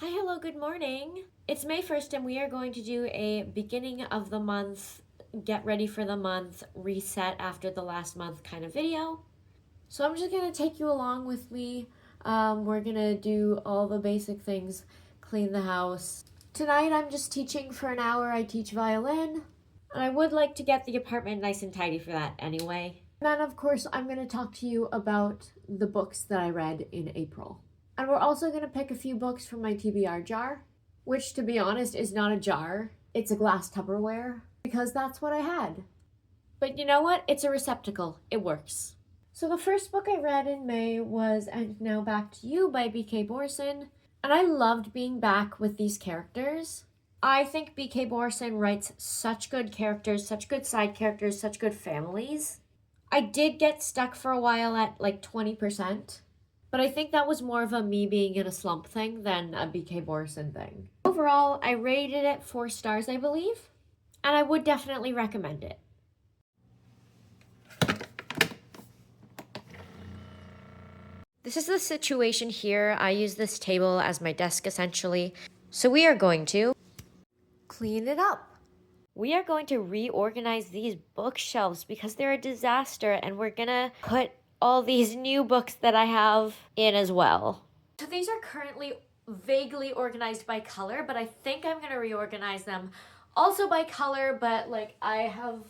Hi, hello, good morning. It's May 1st, and we are going to do a beginning of the month, get ready for the month, reset after the last month kind of video. So I'm just going to take you along with me. We're going to do all the basic things, clean the house. Tonight I'm just teaching for an hour. I teach violin, and I would like to get the apartment nice and tidy for that anyway. And then, of course, I'm going to talk to you about the books that I read in April. And we're also going to pick a few books from my TBR jar, which, to be honest, is not a jar. It's a glass Tupperware, because that's what I had. But you know what? It's a receptacle. It works. So the first book I read in May was And Now Back to You by B.K. Borson, and I loved being back with these characters. I think B.K. Borson writes such good characters, such good side characters, such good families. I did get stuck for a while at like 20%. But I think that was more of a me being in a slump thing than a B.K. Borson thing. Overall, I rated it 4 stars, I believe, and I would definitely recommend it. This is the situation here. I use this table as my desk essentially. So we are going to clean it up. We are going to reorganize these bookshelves because they're a disaster, and we're gonna put all these new books that I have in as well. So these are currently vaguely organized by color, but I think I'm gonna reorganize them also by color, but like I have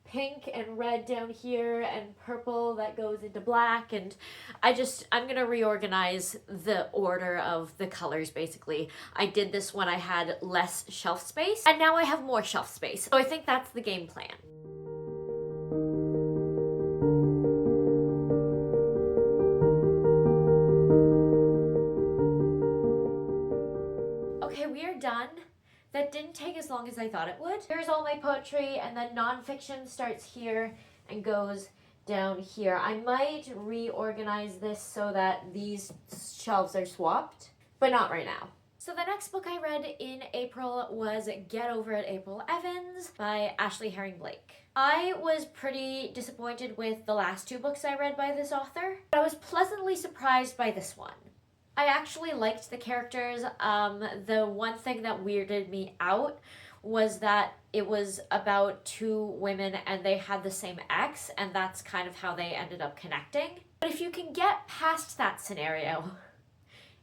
pink and red down here and purple that goes into black, and I'm gonna reorganize the order of the colors basically. I did this when I had less shelf space, and now I have more shelf space. So I think that's the game plan. Okay, we are done. That didn't take as long as I thought it would. Here's all my poetry, and then nonfiction starts here and goes down here. I might reorganize this so that these shelves are swapped, but not right now. So the next book I read in April was Get Over It, April Evans by Ashley Herring Blake. I was pretty disappointed with the last 2 books I read by this author, but I was pleasantly surprised by this one. I actually liked the characters. The one thing that weirded me out was that it was about 2 women and they had the same ex, and that's kind of how they ended up connecting. But if you can get past that scenario,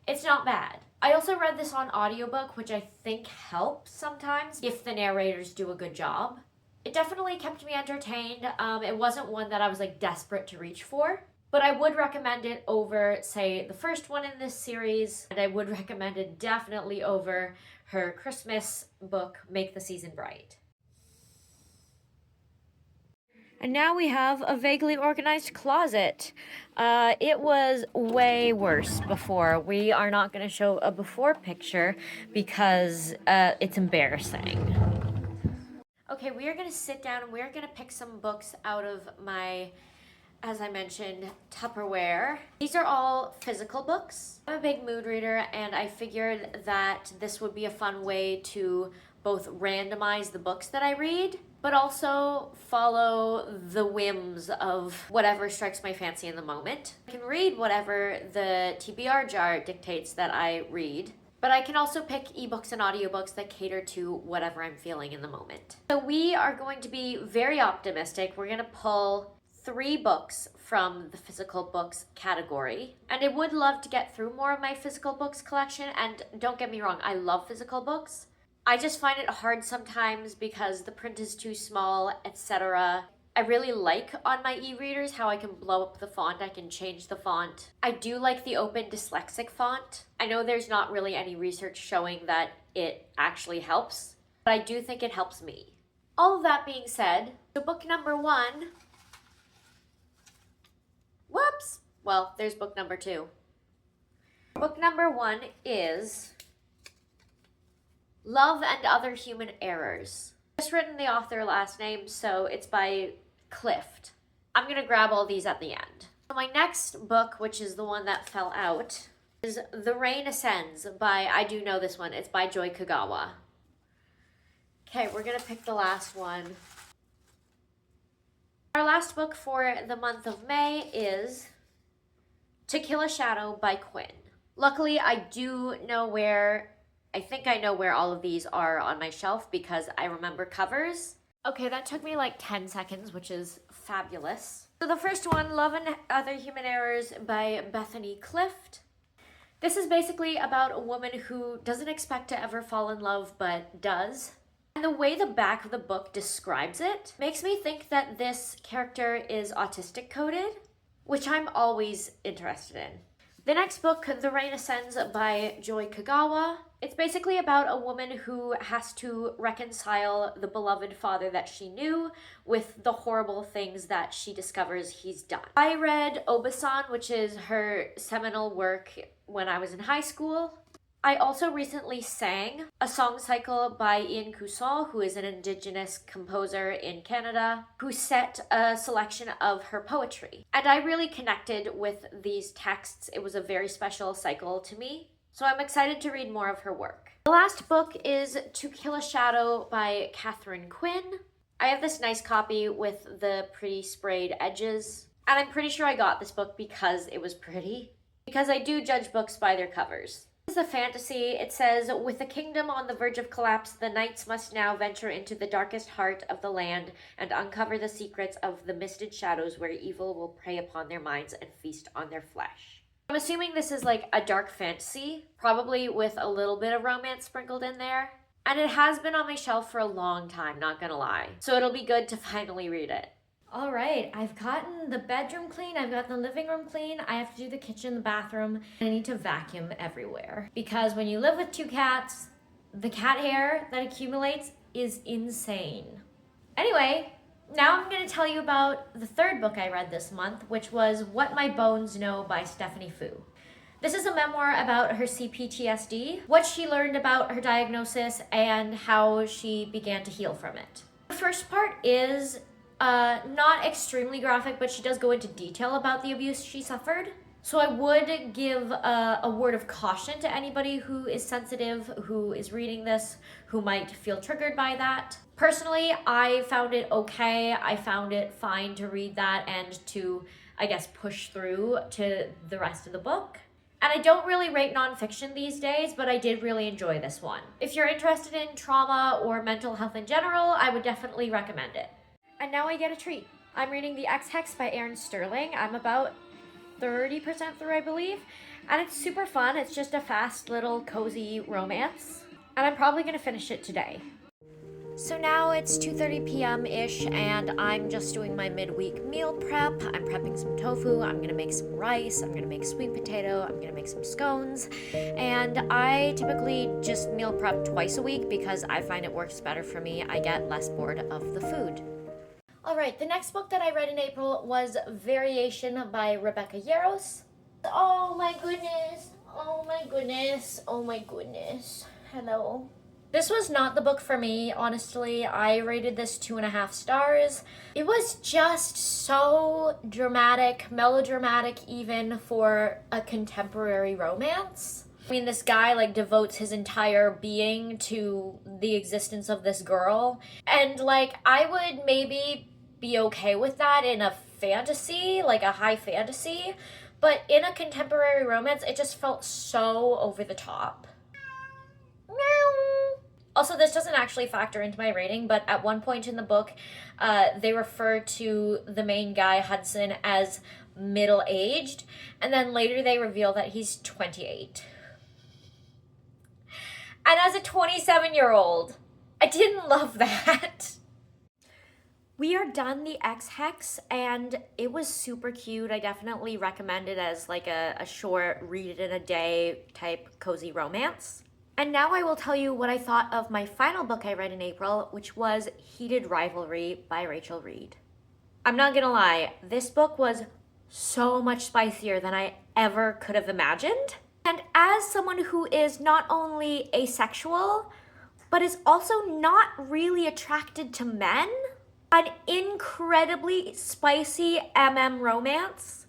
it's not bad. I also read this on audiobook, which I think helps sometimes if the narrators do a good job. It definitely kept me entertained. It wasn't one that I was like desperate to reach for. But I would recommend it over, say, the first one in this series, and I would recommend it definitely over her Christmas book, Make the Season Bright. And now we have a vaguely organized closet. It was way worse before. We are not going to show a before picture because it's embarrassing. Okay, we are going to sit down and we are going to pick some books out of my, as I mentioned, Tupperware. These are all physical books. I'm a big mood reader, and I figured that this would be a fun way to both randomize the books that I read, but also follow the whims of whatever strikes my fancy in the moment. I can read whatever the TBR jar dictates that I read, but I can also pick ebooks and audiobooks that cater to whatever I'm feeling in the moment. So we are going to be very optimistic. We're gonna pull 3 books from the physical books category, and I would love to get through more of my physical books collection. And don't get me wrong, I love physical books. I just find it hard sometimes because the print is too small, etc. I really like on my e-readers how I can blow up the font, I can change the font. I do like the open dyslexic font. I know there's not really any research showing that it actually helps, but I do think it helps me. All of that being said, so book number 1, whoops! Well, there's book number 2. Book number 1 is Love and Other Human Errors. I've just written the author last name, so it's by Clift. I'm gonna grab all these at the end. So my next book, which is the one that fell out, is The Rain Ascends by, I do know this one, it's by Joy Kagawa. Okay, we're gonna pick the last one. Our last book for the month of May is To Kill a Shadow by Quinn. Luckily, I think I know where all of these are on my shelf because I remember covers. Okay, that took me like 10 seconds, which is fabulous. So the first one, Love and Other Human Errors by Bethany Clift. This is basically about a woman who doesn't expect to ever fall in love, but does. And the way the back of the book describes it makes me think that this character is autistic coded, which I'm always interested in. The next book, The Rain Ascends by Joy Kagawa. It's basically about a woman who has to reconcile the beloved father that she knew with the horrible things that she discovers he's done. I read Obasan, which is her seminal work when I was in high school. I also recently sang a song cycle by Ian Coussol, who is an Indigenous composer in Canada, who set a selection of her poetry. And I really connected with these texts. It was a very special cycle to me. So I'm excited to read more of her work. The last book is To Kill a Shadow by Catherine Quinn. I have this nice copy with the pretty sprayed edges. And I'm pretty sure I got this book because it was pretty. Because I do judge books by their covers. This is a fantasy. It says, with the kingdom on the verge of collapse, the knights must now venture into the darkest heart of the land and uncover the secrets of the misted shadows where evil will prey upon their minds and feast on their flesh. I'm assuming this is like a dark fantasy, probably with a little bit of romance sprinkled in there. And it has been on my shelf for a long time, not gonna lie. So it'll be good to finally read it. All right, I've gotten the bedroom clean, I've got the living room clean, I have to do the kitchen, the bathroom, and I need to vacuum everywhere. Because when you live with 2 cats, the cat hair that accumulates is insane. Anyway, now I'm gonna tell you about the third book I read this month, which was What My Bones Know by Stephanie Fu. This is a memoir about her CPTSD, what she learned about her diagnosis, and how she began to heal from it. The first part is not extremely graphic, but she does go into detail about the abuse she suffered. So I would give a word of caution to anybody who is sensitive, who is reading this, who might feel triggered by that. Personally, I found it okay. I found it fine to read that and to, I guess, push through to the rest of the book. And I don't really rate nonfiction these days, but I did really enjoy this one. If you're interested in trauma or mental health in general, I would definitely recommend it. And now I get a treat. I'm reading The X-Hex by Erin Sterling. I'm about 30% through, I believe. And it's super fun. It's just a fast little cozy romance. And I'm probably gonna finish it today. So now it's 2:30 p.m.-ish and I'm just doing my midweek meal prep. I'm prepping some tofu, I'm gonna make some rice, I'm gonna make sweet potato, I'm gonna make some scones. And I typically just meal prep twice a week because I find it works better for me. I get less bored of the food. All right, the next book that I read in April was Variation by Rebecca Yarros. Oh my goodness, oh my goodness, oh my goodness. Hello. This was not the book for me, honestly. I rated this 2.5 stars. It was just so dramatic, melodramatic even for a contemporary romance. I mean, this guy like devotes his entire being to the existence of this girl. And like, I would maybe be okay with that in a fantasy, like a high fantasy. But in a contemporary romance, it just felt so over the top. Meow. Also, this doesn't actually factor into my rating, but at one point in the book, they refer to the main guy, Hudson, as middle-aged, and then later they reveal that he's 28. And as a 27-year-old, I didn't love that. We are done the X-Hex, and it was super cute. I definitely recommend it as like a short, read-it-in-a-day type cozy romance. And now I will tell you what I thought of my final book I read in April, which was Heated Rivalry by Rachel Reed. I'm not gonna lie, this book was so much spicier than I ever could have imagined. And as someone who is not only asexual, but is also not really attracted to men, an incredibly spicy romance,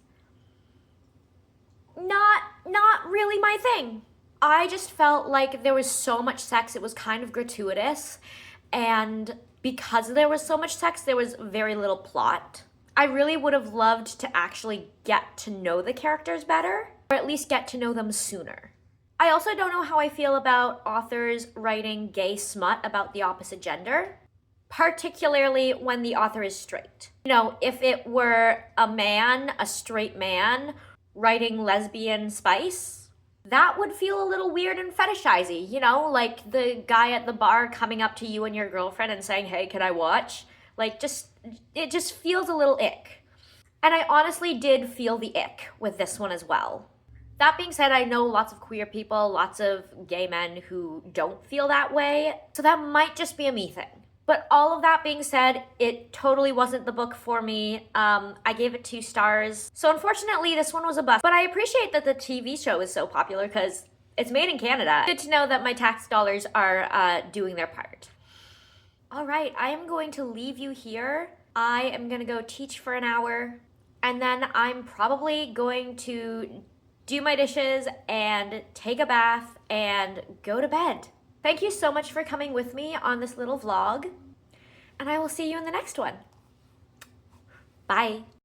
not really my thing. I just felt like there was so much sex, it was kind of gratuitous, and because there was so much sex, there was very little plot. I really would have loved to actually get to know the characters better. or at least get to know them sooner. I also don't know how I feel about authors writing gay smut about the opposite gender, particularly when the author is straight. You know, if it were a man, a straight man, writing lesbian spice, that would feel a little weird and fetishizy, you know, like the guy at the bar coming up to you and your girlfriend and saying, hey, can I watch? Like, it just feels a little ick. And I honestly did feel the ick with this one as well. That being said, I know lots of queer people, lots of gay men who don't feel that way, so that might just be a me thing. But all of that being said, it totally wasn't the book for me. I gave it 2 stars. So unfortunately, this one was a bust. But I appreciate that the TV show is so popular because it's made in Canada. Good to know that my tax dollars are doing their part. All right, I am going to leave you here. I am gonna go teach for an hour, and then I'm probably going to do my dishes and take a bath and go to bed. Thank you so much for coming with me on this little vlog, and I will see you in the next one. Bye.